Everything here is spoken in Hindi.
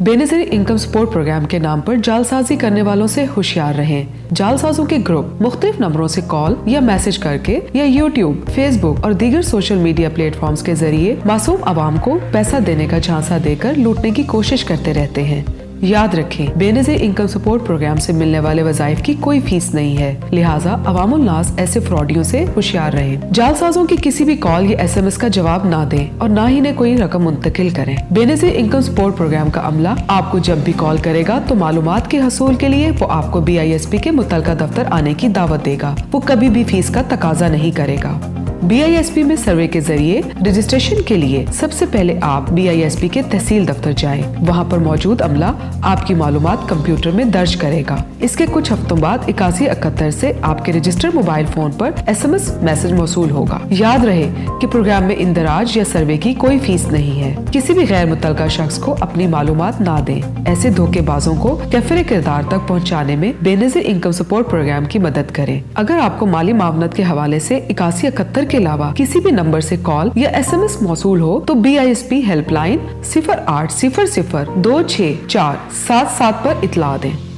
बेनज़ीर इनकम सपोर्ट प्रोग्राम के नाम पर जालसाजी करने वालों से होशियार रहें। जालसाजों के ग्रुप मुख्तलिफ नंबरों से कॉल या मैसेज करके या यूट्यूब, फेसबुक और दीगर सोशल मीडिया प्लेटफॉर्म्स के जरिए मासूम आवाम को पैसा देने का झांसा देकर लूटने की कोशिश करते रहते हैं। याद रखें, बेनज़ीर इनकम सपोर्ट प्रोग्राम से मिलने वाले वज़ाइफ की कोई फीस नहीं है, लिहाजा अवामुल नास ऐसे फ्रॉडियों से होशियार रहें। जालसाजों की किसी भी कॉल या SMS का जवाब ना दें और ना ही ने कोई रकम मुंतकिल करें। बेनज़ीर इनकम सपोर्ट प्रोग्राम का अमला आपको जब भी कॉल करेगा तो मालूमात के हसूल के लिए वो आपको BISP के मुतल्लिका दफ्तर आने की दावत देगा। वो कभी भी फीस का तकाजा नहीं करेगा। BISP में सर्वे के जरिए रजिस्ट्रेशन के लिए सबसे पहले आप BISP के तहसील दफ्तर जाएं। वहां पर मौजूद अमला आपकी मालूमात कंप्यूटर में दर्ज करेगा। इसके कुछ हफ्तों बाद 8171 से आपके रजिस्टर्ड मोबाइल फोन पर SMS मैसेज मौसूल होगा। याद रहे कि प्रोग्राम में इंदराज या सर्वे की कोई फीस नहीं है। किसी भी गैर मुतल्लिका शख्स को अपनी मालूमात ना दें। ऐसे धोखेबाजों को कैफिर किरदार तक पहुँचाने में बेनज़ीर इनकम सपोर्ट प्रोग्राम की मदद करें। अगर आपको माली मामलत के हवाले से 8171 के अलावा किसी भी नंबर से कॉल या SMS मौसूल हो तो BISP हेल्पलाइन 0800 264 77 पर इत्तला दें।